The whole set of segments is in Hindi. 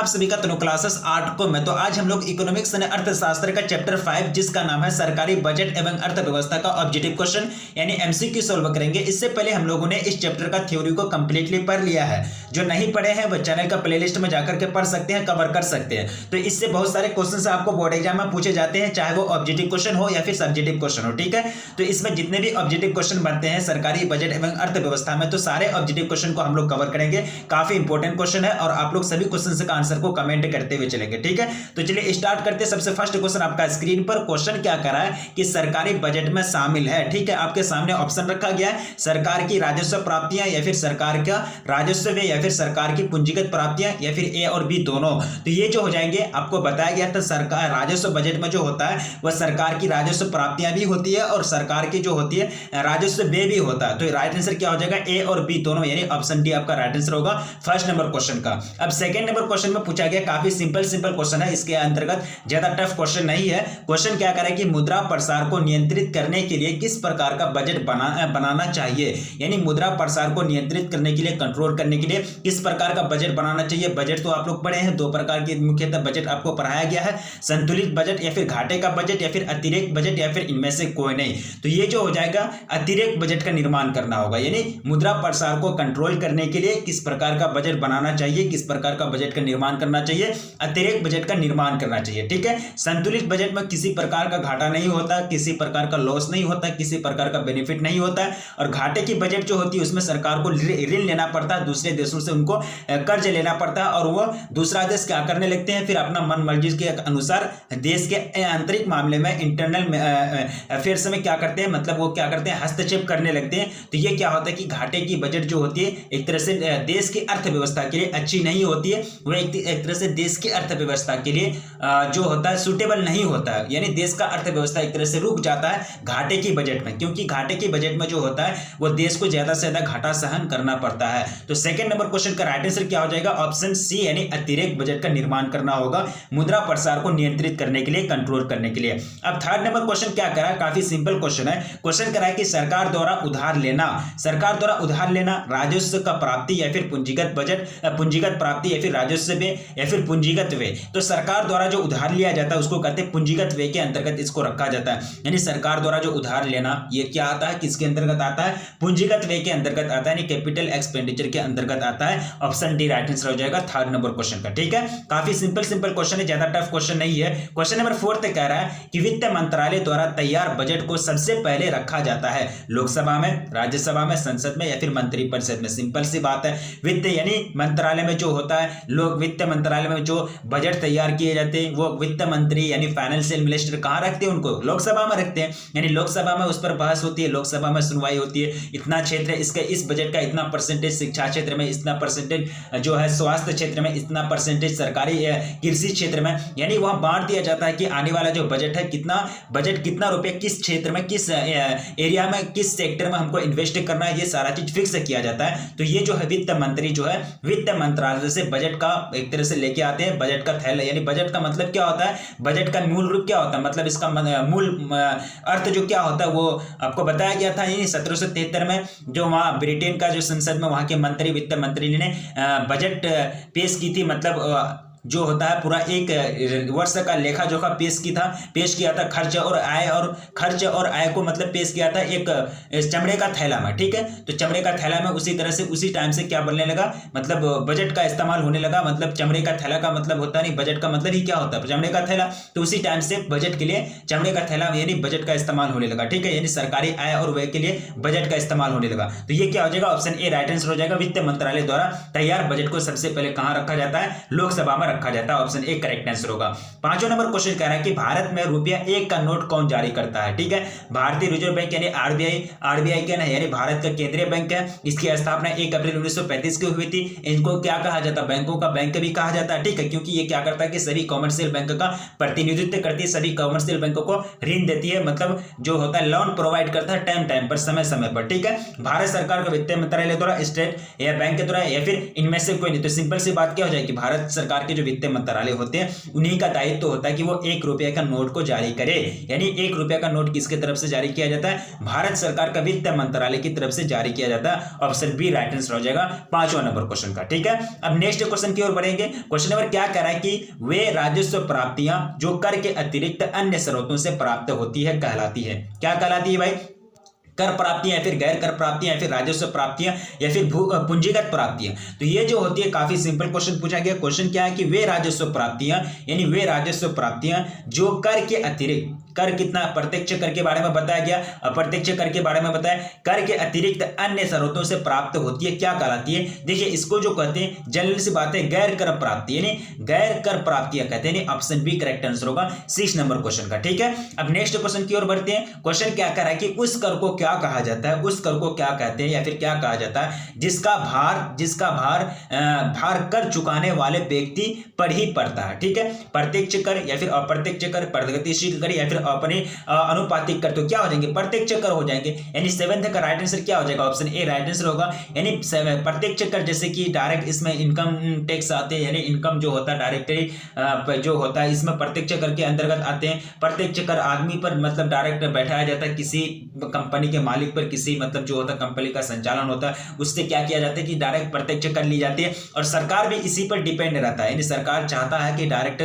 सभी का तनु क्लासेस 8 को में। तो आज हम लोग इकोनॉमिक्स यानी अर्थशास्त्र का चैप्टर 5 जिसका नाम है सरकारी बजट एवं अर्थव्यवस्था का ऑब्जेक्टिव क्वेश्चन यानी एमसीक्यू सॉल्व करेंगे। इससे पहले हम लोगों ने इस चैप्टर का थ्योरी को कंप्लीटली पढ़ लिया है। जो नहीं पढ़े हैं वो चैनल का प्लेलिस्ट में जाकर के पढ़ सकते हैं, कवर कर सकते हैं। तो इससे बहुत सारे क्वेश्चन आपको बोर्ड एग्जाम में पूछे जाते हैं, चाहे वो ऑब्जेक्टिव क्वेश्चन हो या फिर सब्जेक्टिव क्वेश्चन हो। ठीक है, तो इसमें जितने भी ऑब्जेक्टिव क्वेश्चन बनते हैं सरकारी बजट एवं अर्थव्यवस्था में, तो सारे ऑब्जेक्टिव क्वेश्चन को हम लोग कवर करेंगे। काफी इंपॉर्टेंट क्वेश्चन है और आप लोग सभी क्वेश्चन का आंसर को कमेंट करते हुए चलेंगे। ठीक है, तो चलिए स्टार्ट करते हैं। सबसे फर्स्ट क्वेश्चन आपका स्क्रीन पर क्वेश्चन क्या कर रहा है कि सरकारी बजट में शामिल है। ठीक है, आपके सामने ऑप्शन रखा गया है सरकार की राजस्व प्राप्तियां या फिर सरकार का राजस्व व्यय या फिर सरकार की पूंजीगत प्राप्तियां या फिर ए और बी दोनों। तो ये जो हो जाएंगे आपको बताया गया था सरकार राजस्व बजट में जो होता है वह सरकार की राजस्व प्राप्तियां भी होती है और सरकार की जो होती है राजस्व व्यय भी होता है। तो राइट आंसर क्या हो जाएगा ए और बी दोनों, यानी ऑप्शन डी आपका राइट आंसर होगा फर्स्ट नंबर क्वेश्चन का। अब सेकंड नंबर क्वेश्चन में पूछा गया काफी सिंपल क्वेश्चन है, इसके अंतर्गत ज्यादा टफ क्वेश्चन नहीं है। क्वेश्चन क्या करे कि मुद्रा प्रसार को नियंत्रित करने के लिए किस प्रकार का बजट बनाना चाहिए, यानी मुद्रा प्रसार को नियंत्रित करने के लिए, कंट्रोल करने के लिए किस प्रकार का बजट बनाना चाहिए। बजट तो आप लोग पढ़े हैं, दो प्रकार के मुख्यतः बजट आपको पढ़ाया गया है, संतुलित बजट या फिर घाटे का बजट या फिर अतिरिक्त बजट या फिर इनमें से कोई नहीं। तो ये जो हो जाएगा अतिरिक्त बजट का निर्माण करना होगा, यानी मुद्रा प्रसार को कंट्रोल करने के लिए किस प्रकार का बजट बनाना चाहिए, किस प्रकार का बजट का निर्माण करना चाहिए, अतिरिक्त बजट का निर्माण करना चाहिए। ठीक है, संतुलित बजट में किसी प्रकार का घाटा नहीं होता, किसी प्रकार का लॉस नहीं होता, किसी प्रकार का बेनिफिट नहीं होता है। और घाटे की बजट जो होती है उसमें सरकार को ऋण लेना पड़ता है, दूसरे देशों से उनको कर्ज लेना पड़ता है और वो दूसरा देश क्या करने लगते हैं, फिर अपना मन मर्जी के अनुसार देश के आंतरिक मामले में इंटरनल अफेयर्स में क्या करते हैं, मतलब वो क्या करते हैं हस्तक्षेप करने लगते हैं। तो ये क्या होता है कि घाटे की बजट जो होती है एक तरह से देश की अर्थव्यवस्था के लिए अच्छी नहीं होती है, वो एक तरह से देश की अर्थव्यवस्था के लिए जो होता है सुटेबल नहीं होता है, यानी देश का अर्थव्यवस्था एक तरह से रुक जाता है घाटे की बजट में, क्योंकि घाटे की बजट में जो होता है वो देश को ज्यादा से ज्यादा घाटा सहन करना पड़ता है। तो सेकंड नंबर क्वेश्चन का राइट आंसर क्या हो जाएगा ऑप्शन सी, यानी अतिरिक्त बजट का निर्माण करना होगा मुद्रा प्रसार को नियंत्रित करने के लिए, कंट्रोल करने के लिए। अब थर्ड नंबर क्वेश्चन क्या करा है, काफी सिंपल क्वेश्चन है। क्वेश्चन करा है कि सरकार द्वारा उधार लेना राजस्व का प्राप्ति या फिर पूंजीगत प्राप्ति या फिर राजस्व व्यय या फिर पूंजीगत व्यय। तो सरकार द्वारा जो उधार लिया जाता है उसको कहते हैं पूंजीगत व्यय के अंतर्गत इसको रखा जाता है, यानी सरकार द्वारा जो उधार लेना ये क्या आता है, किसके अंतर्गत आता है, पूंजीगत व्यय के अंतर्गत आता है, यानी कैपिटल एक्सपेंडिचर के अंतर्गत आता है। ऑप्शन डी राइट आंसर हो जाएगा थर्ड नंबर क्वेश्चन का। ठीक है, काफी सिंपल क्वेश्चन है, ज्यादा टफ क्वेश्चन नहीं है। क्वेश्चन नंबर 4 कह रहा है कि वित्त मंत्रालय द्वारा तैयार बजट को सबसे पहले रखा जाता है लोकसभा में, राज्यसभा में, संसद में या फिर मंत्रिपरिषद में। सिंपल सी बात है, वित्त यानी मंत्रालय में जो होता है, लोग वित्त मंत्रालय में जो बजट तैयार किए जाते हैं वो वित्त मंत्री यानी फाइनेंशियल मिनिस्टर कहाँ रखते हैं, उनको लोकसभा में रखते हैं, यानी लोकसभा में उस पर बहस होती है, लोकसभा में सुनवाई होती है। इतना क्षेत्र इसका, इस बजट का इतना परसेंटेज शिक्षा क्षेत्र में, इतना परसेंटेज जो है स्वास्थ्य क्षेत्र में, इतना परसेंटेज सरकारी कृषि क्षेत्र में, यानी वहां बांट दिया जाता है कि आने वाला जो बजट है कितना रुपए किस क्षेत्र में, किस एरिया में, किस सेक्टर में हमको इन्वेस्ट करना है, ये सारा चीज फिक्स किया जाता है। तो ये जो है वित्त मंत्री जो है वित्त मंत्रालय से बजट का एक तरह से लेके आते हैं, बजट का थैला, यानी बजट का मतलब क्या होता है, बजट का मूल रूप क्या होता है, मतलब इसका मूल अर्थ जो क्या होता है वो आपको बताया गया था। यानी 1773 में जो वहां ब्रिटेन का जो संसद में वहां के मंत्री, वित्त मंत्री ने बजट पेश की थी, मतलब जो होता है पूरा एक वर्ष का लेखा जोखा पेश किया था, खर्च और आय को मतलब पेश किया था एक चमड़े का थैला में। ठीक है, तो चमड़े का थैला में उसी तरह से उसी टाइम से क्या बनने लगा, मतलब बजट का इस्तेमाल होने लगा। मतलब चमड़े का थैला का मतलब होता नहीं, बजट का मतलब ही क्या होता है चमड़े का थैला, तो उसी टाइम से बजट के लिए चमड़े का थैला यानी बजट का इस्तेमाल होने लगा। ठीक है, यानी सरकारी आय और व्यय के लिए बजट का इस्तेमाल होने लगा। तो ये क्या हो जाएगा ऑप्शन ए राइट आंसर हो जाएगा। वित्त मंत्रालय द्वारा तैयार बजट को सबसे पहले कहां रखा जाता है, लोकसभा में रखा जाता है। ऑप्शन ए करेक्ट आंसर होगा। पांचवा नंबर क्वेश्चन कह रहा है कि भारत में ₹1 का नोट कौन जारी करता है। ठीक है, भारतीय रिजर्व बैंक यानी आरबीआई क्या है, यानी भारत का केंद्रीय बैंक है। इसकी स्थापना 1 अप्रैल 1935 को हुई थी। इनको क्या कहा जाता है, बैंकों का बैंक भी कहा जाता है। ठीक है, क्योंकि ये क्या करता है कि सभी कॉमर्शियल बैंक का प्रतिनिधित्व करती है, सभी कॉमर्शियल बैंकों को ऋण देती है, मतलब जो होता है लोन प्रोवाइड करता है टाइम पर, समय पर। ठीक है, भारत सरकार का वित्त मंत्रालय द्वारा, स्टेट या बैंक के द्वारा या फिर इनमें से कोई नहीं। तो सिंपल सी बात क्या हो जाएगी, भारत सरकार की जो वित्त मंत्रालय होते हैं उन्हीं का दायित्व तो होता है कि वो 1 रुपये का नोट को जारी करे। यानी 1 रुपये का नोट किसके तरफ से जारी किया जाता है? भारत सरकार का वित्त मंत्रालय की तरफ से जारी किया जाता है। ऑप्शन बी राइट आंसर हो जाएगा 5वां नंबर क्वेश्चन का। ठीक है, अब नेक्स्ट क्वेश्चन की ओर बढ़ेंगे। क्वेश्चन नंबर क्या कह रहा है कि वे राजस्व प्राप्तियां जो कर के अतिरिक्त अन्य स्रोतों से प्राप्त होती है कहलाती है। क्या कहलाती है भाई? कर प्राप्तियां या फिर गैर कर प्राप्तियां या फिर राजस्व प्राप्तियां या फिर पूंजीगत प्राप्तियां। तो ये जो होती है काफी सिंपल क्वेश्चन पूछा गया। क्वेश्चन क्या है कि वे राजस्व प्राप्तियां यानी वे राजस्व प्राप्तियां जो कर के अतिरिक्त, कर कितना? प्रत्यक्ष कर के बारे में बताया गया, अप्रत्यक्ष कर के बारे में बताया, कर के अतिरिक्त अन्य स्रोतों से प्राप्त होती है क्या कहलाती है? देखिए इसको जो कहते हैं जनरल सी बात है गैर कर प्राप्ति यानी गैर कर प्राप्तियां कहते हैं। ऑप्शन बी करेक्ट आंसर होगा 6 नंबर क्वेश्चन का। ठीक है, अब नेक्स्ट क्वेश्चन की ओर बढ़ते हैं। क्वेश्चन क्या कह रहा है कि उस कर को क्या कहा जाता है? उस कर को क्या कहते हैं या फिर क्या कहा जाता है जिसका भार कर चुकाने वाले व्यक्ति पर ही पड़ता है। ठीक है, प्रत्यक्ष कर या फिर अप्रत्यक्ष कर, प्रगतिशील कर या फिर अपने अनुपातिक कर, तो क्या हो जाएंगे? प्रत्यक्ष कर हो जाएंगे। यानी 7th का राइट आंसर क्या हो जाएगा? ऑप्शन ए राइट आंसर होगा। यानी प्रत्यक्ष कर जैसे कि डायरेक्ट इसमें इनकम टैक्स आते हैं, यानी इनकम जो होता है डायरेक्टली जो होता है इसमें प्रत्यक्ष कर के अंतर्गत आते हैं। प्रत्यक्ष कर आदमी पर मतलब डायरेक्ट बैठाया जाता है, किसी कंपनी के मालिक पर, किसी मतलब जो होता है कंपनी का संचालन होता है उससे क्या किया जाता है कि डायरेक्ट प्रत्यक्ष कर ली जाती है। और सरकार भी इसी पर डिपेंड रहता है, यानी सरकार चाहता है कि डायरेक्ट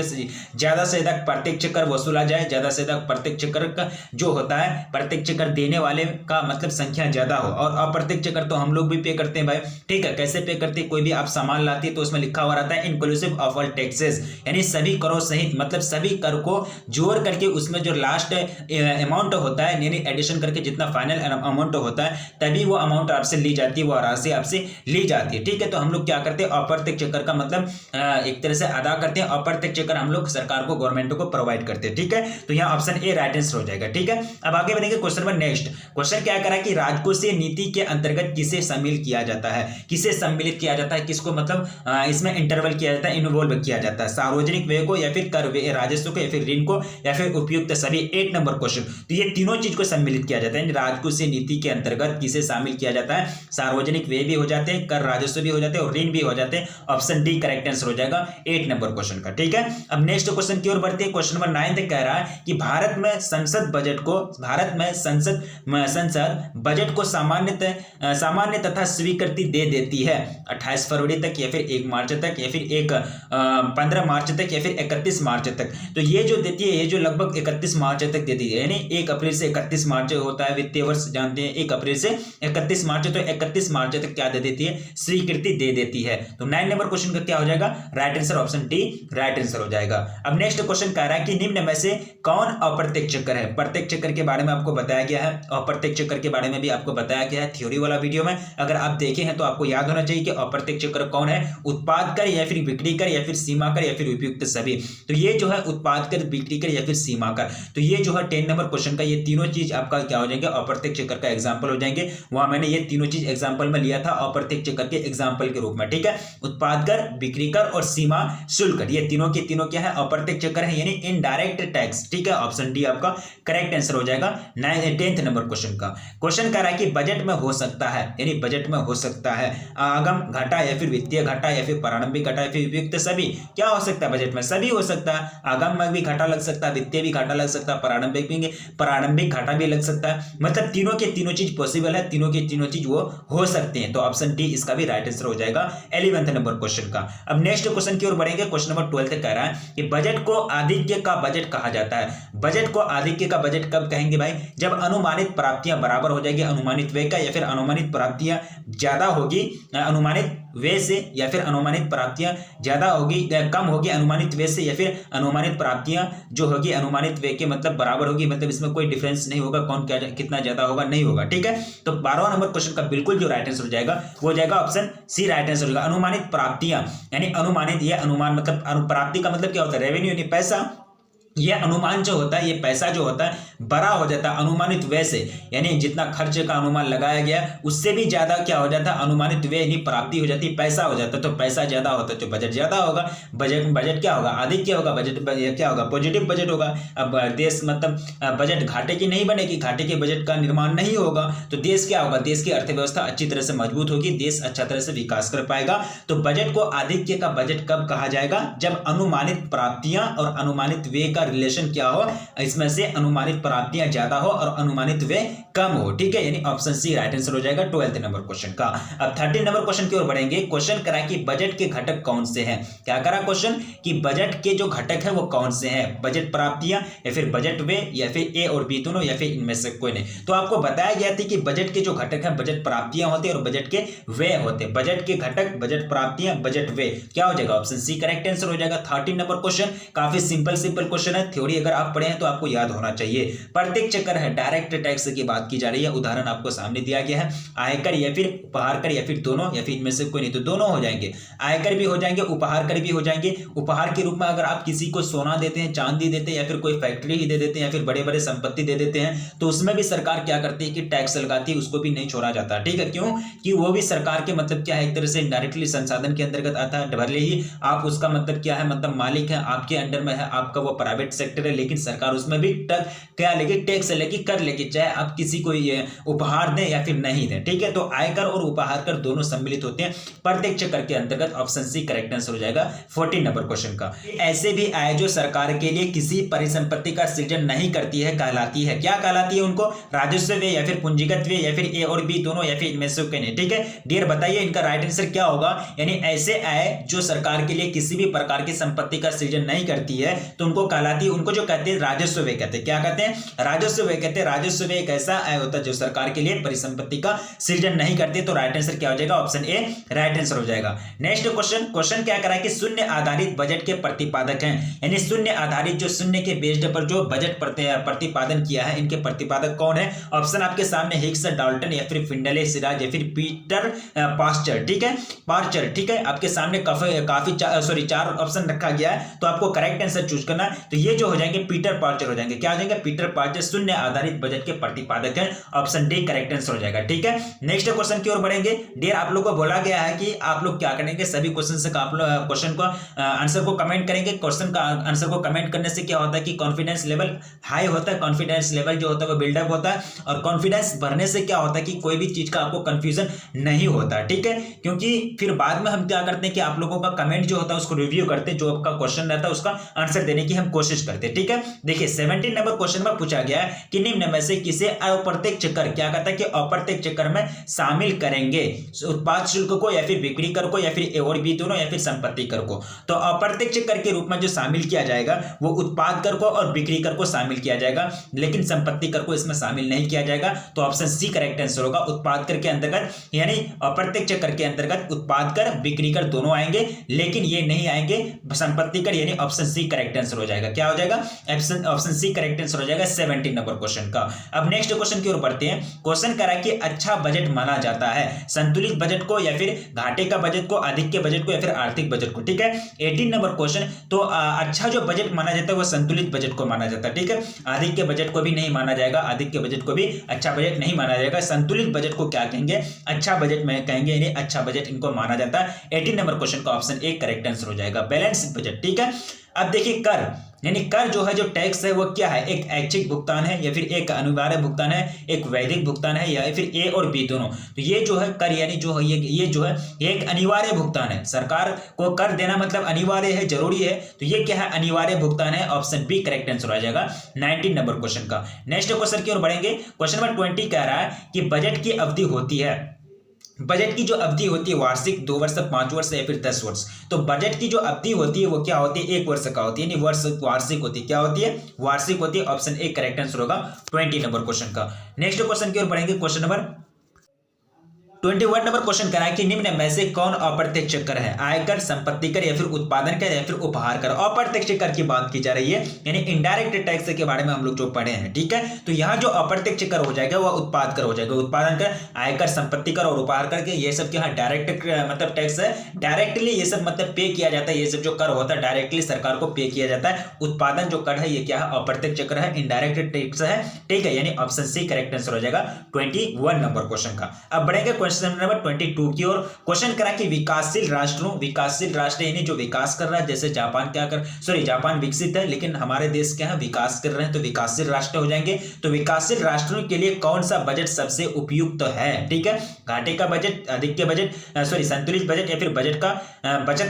ज्यादा से ज्यादा प्रत्यक्ष कर वसूला जाए, ज्यादा से ज्यादा प्रत्यक्ष कर का जो होता है प्रत्यक्ष कर देने वाले का मतलब संख्या ज्यादा हो। और अप्रत्यक्ष कर तो हम लोग भी पे करते हैं भाई। ठीक है, कैसे पे करते हैं? कोई भी आप सामान लाती है तो उसमें लिखा हुआ रहता है इंक्लूसिव ऑफ ऑल टैक्सेस, यानी सभी करों सहित, मतलब सभी कर को जोड़ करके उसमें जो लास्ट अमाउंट होता है यानी एडिशन करके जितना फाइनल अमाउंट होता है तभी वो अमाउंट आपसे ली जाती है, वो राशि आपसे ली जाती है। ठीक है, तो हम लोग क्या करते हैं? अप्रत्यक्ष कर का मतलब एक तरह से अदा करते हैं। अप्रत्यक्ष कर हम लोग सरकार को, गवर्नमेंट को प्रोवाइड करते हैं। ठीक है, तो यहाँ ऑप्शन ए राइट आंसर हो जाएगा। ठीक है, अब आगे बढ़ेंगे क्वेश्चन नंबर नेक्स्ट। क्वेश्चन क्या करा कि राजकोषीय नीति के अंतर्गत किसे शामिल किया जाता है? किसे सम्मिलित किया जाता है? किसको मतलब इसमें इंटरवल किया जाता है, इन्वॉल्व किया जाता है? सार्वजनिक व्यय को या फिर कर व्यय, राजस्व को या फिर ऋण को या फिर उपयुक्त सभी। 8 नंबर क्वेश्चन। तो ये तीनों चीज को सम्मिलित किया जाता है। राजकोषीय नीति के अंतर्गत किसे शामिल किया जाता है? सार्वजनिक व्यय भी हो जाते हैं, कर राजस्व भी हो जाते हैं और ऋण भी हो जाते हैं। ऑप्शन डी करेक्ट आंसर हो जाएगा 8 नंबर क्वेश्चन का। ठीक है, अब नेक्स्ट क्वेश्चन की ओर बढ़ते हैं। क्वेश्चन नंबर 9 कह रहा है कि भारत में संसद बजट को सामान्य तथा स्वीकृति दे देती है 28 फरवरी तक या फिर 1 मार्च तक या फिर 15 मार्च तक या फिर 31 मार्च तक। तो ये जो देती है, ये जो लगभग 31 मार्च तक देती है, यानी 1 अप्रैल से 31 मार्च होता है वित्तीय वर्ष, जानते हैं 1 अप्रैल से 31 मार्च, तो 31 मार्च तक क्या दे देती है? स्वीकृति दे देती है। तो 9 नंबर क्वेश्चन का क्या हो जाएगा? Right answer option D right answer हो जाएगा। अब नेक्स्ट क्वेश्चन कह रहा है कि निम्न में से कौन अप्रत्यक्ष कर है? प्रत्यक्ष कर के बारे में आपको बताया गया है, अप्रत्यक्ष कर के बारे में भी आपको बताया गया है थ्योरी वाला वीडियो में। अगर आप देखे हैं तो आपको याद होना चाहिए कि अप्रत्यक्ष कर कौन है? उत्पाद कर या फिर बिक्री कर या फिर सीमा कर या फिर उपयुक्त सभी। तो ये जो है उत्पाद कर, बिक्री कर या फिर सीमा कर, तो ये जो है 10 नंबर क्वेश्चन का ये तीनों चीज आपका क्या हो जाएंगे? अप्रत्यक्ष कर का एग्जाम्पल हो जाएंगे। वहां मैंने ये तीनों चीज एग्जाम्पल में लिया था अप्रत्यक्ष कर के एग्जाम्पल के रूप में। ठीक है, उत्पाद कर, बिक्री कर और सीमा शुल्क कर, ये तीनों के तीनों क्या है? अप्रत्यक्ष कर है, यानी इनडायरेक्ट टैक्स। ठीक है, ऑप्शन डी आपका करेक्ट आंसर हो जाएगा 10th नंबर क्वेश्चन का। क्वेश्चन कह रहा है कि बजट में हो सकता है, यानी बजट में हो सकता है आगम घाटा या फिर वित्तीय घाटा या फिर प्रारंभिक घाटा या फिर उपयुक्त सभी। क्या हो सकता है? बजट में सभी हो सकता है। आगम में भी घाटा लग सकता है, वित्तीय भी घाटा लग सकता है, प्रारंभिक घाटा भी लग सकता है। मतलब तीनों के तीनों चीज पॉसिबल है, तीनों के तीनों चीज वो हो सकते हैं। तो ऑप्शन डी इसका भी राइट आंसर हो जाएगा 11th नंबर क्वेश्चन का। अब नेक्स्ट क्वेश्चन की ओर बढ़ेंगे। क्वेश्चन नंबर 12 कह रहा है कि बजट को आधिक्य का बजट कहा जाता है। बजट को आधिक्य का बजट कब कहेंगे भाई? जब अनुमानित प्राप्तियां बराबर हो जाएगी अनुमानित व्यय का, या फिर अनुमानित प्राप्तियां ज्यादा होगी अनुमानित व्यय से, या फिर अनुमानित प्राप्तियां ज्यादा होगी कम होगी अनुमानित व्यय से, या फिर अनुमानित प्राप्तियां जो होगी अनुमानित व्यय के मतलब बराबर होगी, मतलब इसमें कोई डिफरेंस नहीं होगा, कौन क्या कितना ज्यादा होगा नहीं होगा। ठीक है, तो 12वां नंबर क्वेश्चन का बिल्कुल जो राइट आंसर हो जाएगा वो हो जाएगा ऑप्शन सी राइट आंसर होगा। अनुमानित प्राप्तियां यानी अनुमानित, ये अनुमान मतलब प्राप्ति का मतलब क्या होता है? रेवेन्यू यानी पैसा, ये अनुमान जो होता है, ये पैसा जो होता है बड़ा हो जाता है अनुमानित व्यय से, यानी जितना खर्च का अनुमान लगाया गया उससे भी ज्यादा क्या हो जाता है अनुमानित व्यय यानी प्राप्ति हो जाती है, पैसा हो जाता है। तो पैसा ज्यादा होता है तो बजट ज्यादा होगा, बजट क्या होगा अधिक क्या होगा, बजट क्या होगा पॉजिटिव बजट होगा। अब देश मतलब बजट घाटे की नहीं बनेगी, घाटे के बजट का निर्माण नहीं होगा तो देश क्या होगा, देश की अर्थव्यवस्था अच्छी तरह से मजबूत होगी, देश अच्छा तरह से विकास कर पाएगा। तो बजट को आधिक्य का बजट कब कहा जाएगा, जब अनुमानित प्राप्तियां और अनुमानित व्यय रिलेशन क्या हो, इसमें से अनुमानित प्राप्तियां ज्यादा हो और अनुमानित व्यय कम हो। ठीक है, यानी ऑप्शन सी राइट आंसर हो जाएगा 12th नंबर क्वेश्चन का। अब 13 नंबर क्वेश्चन की ओर बढ़ेंगे। क्वेश्चन करा कि बजट के घटक कौन से हैं। क्या करा क्वेश्चन कि बजट के जो घटक है वो कौन से हैं, बजट प्राप्तियां या फिर बजट व्यय या फिर ए और बी दोनों या फिर इनमें से कोई नहीं। तो आपको बताया गया था कि बजट के जो घटक है बजट प्राप्तियां होते हैं और बजट के व्यय होते हैं। बजट के घटक, बजट प्राप्तियां, बजट व्यय, क्या हो जाएगा ऑप्शन सी करेक्ट आंसर हो जाएगा। 13 नंबर क्वेश्चन काफी सिंपल क्वेश्चन है, थ्योरी अगर आप पढ़े हैं तो आपको याद होना चाहिए। प्रत्यक्ष कर है, डायरेक्ट टैक्स की बात की जा रही है, उदाहरण आपको सामने दिया गया है। आयकर या फिर उपहार कर या फिर दोनों या फिर इनमें से कोई नहीं, तो दोनों हो जाएंगे, आयकर भी हो जाएंगे, उपहार कर भी हो जाएंगे। उपहार के रूप में अगर आप किसी को सोना देते हैं, चांदी देते हैं या फिर कोई फैक्ट्री ही दे देते हैं या फिर बड़े बड़े संपत्ति दे देते हैं तो उसमें भी सरकार क्या करती है कि टैक्स लगाती है, उसको भी नहीं छोड़ा जाता। ठीक है, क्यों कि वो भी सरकार के मतलब क्या है एक तरह से डायरेक्टली संसाधन के अंतर्गत आता है। भले ही आप उसका मतलब क्या है मतलब मालिक है, आपके अंडर में है, आपका वो प्राइवेट सेक्टर है, लेकिन सरकार उसमें भी क्या लेगी, टैक्स लेगी, कर लेगी, चाहे आप किसी को ये उपहार दें या फिर नहीं दें। ठीक है, तो आयकर और उपहार कर दोनों सम्मिलित होते हैं प्रत्यक्ष कर के अंतर्गत। ऑप्शन सी करेक्ट आंसर हो जाएगा 14 नंबर क्वेश्चन का। ऐसे भी आय जो सरकार के लिए किसी परिसंपत्ति का सृजन नहीं करती है कहलाती है, क्या कहलाती है उनको, राजस्व व्यय या फिर पूंजीगत व्यय या फिर ए और बी दोनों या फिर इनमें से कोई नहीं। ठीक है डियर, बताइए इनका राइट आंसर क्या होगा। यानी ऐसे आय जो सरकार के लिए किसी भी प्रकार की संपत्ति का सृजन नहीं करती है तो उनको कहलाती है, उनको जो कहते हैं राजस्व व्यय कहते हैं। क्या कहते हैं, राजस्व व्यय कहते हैं। राजस्व व्यय एक ऐसा आय होता है जो सरकार के लिए परिसंपत्ति का सृजन नहीं करती। तो राइट आंसर क्या हो जाएगा, ऑप्शन ए राइट आंसर हो जाएगा। नेक्स्ट क्वेश्चन क्या करा कि शून्य आधारित बजट के प्रतिपादक हैं, यानी शून्य आधारित जो शून्य के बेस्ड पर जो बजट प्रतिपादन किया है इनके प्रतिपादक कौन है। ऑप्शन आपके सामने हिग्स, डाल्टन या फिर फिंडले, सिराज या फिर पीटर पास्चर। ठीक है, पार्चर। ठीक है, आपके सामने काफी चार ऑप्शन रखा गया है तो आपको करेक्ट आंसर चूज करना है। तो ये जो हो जाएंगे पीटर पार्चर हो जाएंगे। क्या हो जाएंगे, पीटर पार्चर शून्य आधारित बजट के प्रतिपादक हैं। ऑप्शन डी करेक्ट आंसर हो जाएगा। ठीक है, नेक्स्ट क्वेश्चन की ओर बढ़ेंगे। डियर, आप लोग को बोला गया है कि आप लोग क्या करेंगे, सभी क्वेश्चन को आंसर को कमेंट करेंगे। क्वेश्चन का आंसर को कमेंट करने से क्या होता है कि कॉन्फिडेंस लेवल हाई होता है, कॉन्फिडेंस लेवल जो होता है वो बिल्डअप होता है और कॉन्फिडेंस बढ़ने से क्या होता है कि कोई भी चीज का आपको कंफ्यूजन नहीं होता। ठीक है, क्योंकि फिर बाद में हम क्या करते हैं कि आप लोगों का कमेंट जो होता है उसको रिव्यू करते हैं, जो आपका क्वेश्चन रहता है उसका आंसर देने की हम कोशिश करते हैं। ठीक है, देखिए 17 नंबर क्वेश्चन में पूछा गया है कि निम्न में से किसे अप्रत्यक्ष कर, क्या कहता है कि अप्रत्यक्ष कर में शामिल करेंगे, उत्पाद शुल्क को या फिर बिक्री कर को या फिर ए और बी दोनों या फिर संपत्ति कर को। तो अप्रत्यक्ष कर के रूप में जो शामिल किया जाएगा वो उत्पाद कर को और बिक्री कर को शामिल किया जाएगा, लेकिन संपत्ति कर को इसमें शामिल नहीं किया जाएगा। तो ऑप्शन सी करेक्ट आंसर होगा। उत्पाद कर के अंतर्गत यानी अप्रत्यक्ष कर के अंतर्गत उत्पाद कर, बिक्री कर दोनों आएंगे, लेकिन ये नहीं आएंगे संपत्ति कर, यानी ऑप्शन सी करेक्ट आंसर हो जाएगा। क्या हो जाएगा, ऑप्शन सी करेक्ट आंसर हो जाएगा 17 नंबर क्वेश्चन का। अब नेक्स्ट क्वेश्चन की ओर बढ़ते हैं। क्वेश्चन करा कि अच्छा बजट माना जाता है संतुलित बजट को या फिर घाटे का बजट को, अधिक के बजट को या फिर आर्थिक बजट को। ठीक है, 18 नंबर क्वेश्चन। तो अच्छा जो बजट माना जाता है वो संतुलित बजट को माना जाता है। ठीक है, अधिक के बजट को भी नहीं माना जाएगा, अधिक के बजट को भी अच्छा बजट नहीं माना जाएगा। संतुलित बजट को क्या कहेंगे, अच्छा बजट में कहेंगे, यानी अच्छा बजट इनको माना जाता है। 18 नंबर क्वेश्चन का ऑप्शन ए करेक्ट आंसर हो जाएगा, बैलेंस बजट। ठीक है, अब देखिए कर, यानी कर जो है, जो टैक्स है वो क्या है, एक ऐच्छिक भुगतान है या फिर एक अनिवार्य भुगतान है, एक वैधिक भुगतान है या फिर ए और बी दोनों। तो ये जो है कर यानी जो है ये जो है एक अनिवार्य भुगतान है, सरकार को कर देना मतलब अनिवार्य है, जरूरी है। तो ये क्या है, अनिवार्य भुगतान है। ऑप्शन बी करेक्ट आंसर आ जाएगा 19 नंबर क्वेश्चन का। नेक्स्ट क्वेश्चन की ओर बढ़ेंगे। क्वेश्चन नंबर 20 कह रहा है कि बजट की अवधि होती है, बजट की जो अवधि होती है वार्षिक, 2 वर्ष, 5 वर्ष या फिर 10 वर्ष। तो बजट की जो अवधि होती है वो क्या होती है, 1 वर्ष का होती है, यानी वर्ष वार्षिक होती है। क्या होती है, वार्षिक होती है। ऑप्शन ए करेक्ट आंसर होगा 20 नंबर क्वेश्चन का। नेक्स्ट क्वेश्चन की ओर बढ़ेंगे। क्वेश्चन नंबर 21 नंबर क्वेश्चन करा है कि निम्न में से कौन अप्रत्यक्ष कर है? आयकर, संपत्ति कर या फिर उत्पादन कर या फिर उपहार कर। अप्रत्यक्ष कर की बात की जा रही है, यानी इनडायरेक्ट टैक्स के बारे में हम लोग जो पढ़े हैं, ठीक है। तो यहाँ जो अप्रत्यक्ष कर हो जाएगा वह उत्पाद कर हो जाएगा। उत्पादन कर, आयकर, संपत्ति कर और उपहार कर के ये सब के यहाँ डायरेक्ट मतलब टैक्स है, डायरेक्टली ये सब मतलब पे किया जाता है। ये सब जो कर होता है डायरेक्टली सरकार को पे किया जाता है। उत्पादन जो कर है ये क्या है? अप्रत्यक्ष कर है, इनडायरेक्ट टैक्स है, ठीक है। यानी ऑप्शन सी करेक्ट आंसर हो जाएगा 21 नंबर क्वेश्चन का। अब बढ़ेंगे क्वेश्चन नंबर 22 की ओर। क्वेश्चन करा कि विकासशील राष्ट्र यानी जो विकास कर रहा है, जैसे जापान विकसित है लेकिन हमारे देश क्या है? विकास कर रहे हैं, तो विकासशील राष्ट्र हो जाएंगे। तो विकासशील राष्ट्रों के लिए कौन सा बजट सबसे उपयुक्त है? ठीक है, घाटे का बजट, अधिक के बजट, संतुलित बजट या फिर बजट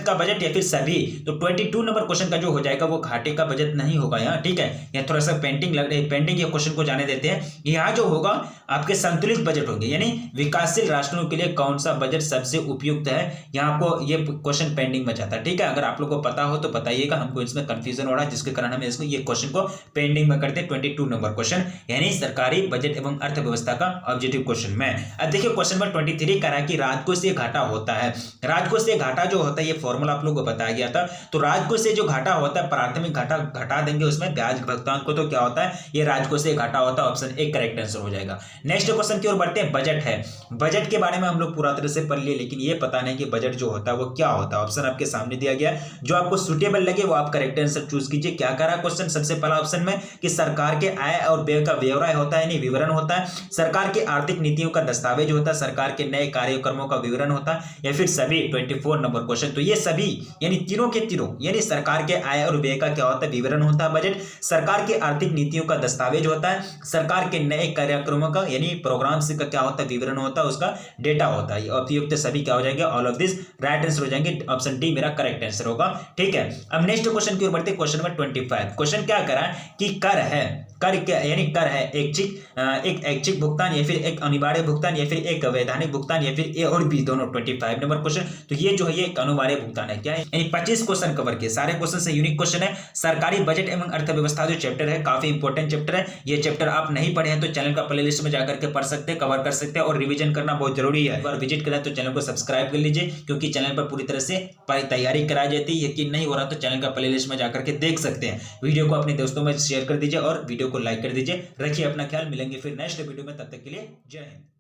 का बजट या फिर सभी। तो 22 नंबर क्वेश्चन का जो हो जाएगा वो घाटे का बजट नहीं होगा यहाँ, ठीक है। यहाँ थोड़ा सा पेंडिंग लग रही है, पेंडिंग ये क्वेश्चन को जाने देते हैं। यहाँ जो होगा आपके संतुलित बजट होंगे, यानी विकासशील राष्ट्रों के लिए कौन सा बजट सबसे उपयुक्त है, यहाँ आपको ये क्वेश्चन पेंडिंग में जाता है, ठीक है। अगर आप लोग को पता हो तो बताइएगा, हमको इसमें कंफ्यूजन हो रहा है जिसके कारण हम इसको ये क्वेश्चन को पेंडिंग में करते हैं। 22 नंबर क्वेश्चन यानी सरकारी बजट एवं अर्थव्यवस्था का ऑब्जेक्टिव क्वेश्चन में। अब देखिए क्वेश्चन नंबर 23 करा कि राजकोष से घाटा होता है। राजकोष से घाटा जो होता है ये फॉर्मूला आप लोग को बताया गया था। तो राजकोष से जो घाटा होता है, प्राथमिक घाटा घटा देंगे उसमें ब्याज भुगतान को, तो क्या होता है? ये राजकोष से घाटा होता है। ऑप्शन ए करेक्ट आंसर हो जाएगा। नेक्स्ट क्वेश्चन की ओर बढ़ते हैं। बजट है, बजट के बारे में हम लोग पूरा तरह से पढ़ लिए, लेकिन ये पता नहीं कि बजट जो होता है वो क्या होता है। ऑप्शन आपके सामने दिया गया, जो आपको सुटेबल लगे वो आप करेक्ट आंसर चूज कीजिए। क्या करा क्वेश्चन सबसे पहला ऑप्शन में कि सरकार के आय और व्यय का ब्यौरा होता है, यानी विवरण होता है। सरकार की आर्थिक नीतियों का दस्तावेज होता है। सरकार के नए कार्यक्रमों का विवरण होता है, या फिर सभी। 24 नंबर क्वेश्चन, तो ये सभी यानी तीनों के तीनों, यानी सरकार के आय और व्यय का क्या होता है? विवरण होता है बजट। सरकार की आर्थिक नीतियों का दस्तावेज होता है। सरकार के नए कार्यक्रमों का यानी प्रोग्राम्स का क्या होता है? विवरण होता है, उसका डेटा होता है। उपयुक्त सभी क्या हो जाएंगे? All of this right answer हो जाएंगे। ऑप्शन डी मेरा करेक्ट आंसर होगा, ठीक है। अब नेक्स्ट क्वेश्चन की ओर बढ़ते हैं। Question number 25। क्वेश्चन क्या करा कि कर है, कर क्या यानी कर है एक ऐच्छिक भुगतान या फिर एक अनिवार्य भुगतान या फिर एक वैधानिक भुगतान या फिर ए और बी दोनों। 25 नंबर क्वेश्चन, तो ये जो है ये एक अनिवार्य भुगतान है। क्या है? यानी 25 क्वेश्चन कवर किए, सारे क्वेश्चन से यूनिक क्वेश्चन है। सरकारी बजट एवं अर्थव्यवस्था जो चैप्टर है काफी इंपॉर्टेंट चैप्टर है। ये चैप्टर आप नहीं पढ़े हैं तो चैनल का प्लेलिस्ट में जाकर के पढ़ सकते हैं, कवर कर सकते हैं, और रिवीजन करना बहुत जरूरी है। एक बार विजिट करें तो चैनल को सब्सक्राइब कर लीजिए, क्योंकि चैनल पर पूरी तरह से तैयारी कराई जाती है। यकीन नहीं हो रहा तो चैनल का प्लेलिस्ट में जाकर के देख सकते हैं। वीडियो को अपने दोस्तों में शेयर कर दीजिए और वीडियो को लाइक कर दीजिए। रखिए अपना ख्याल, मिलेंगे फिर नेक्स्ट वीडियो में, तब तक के लिए जय हिंद।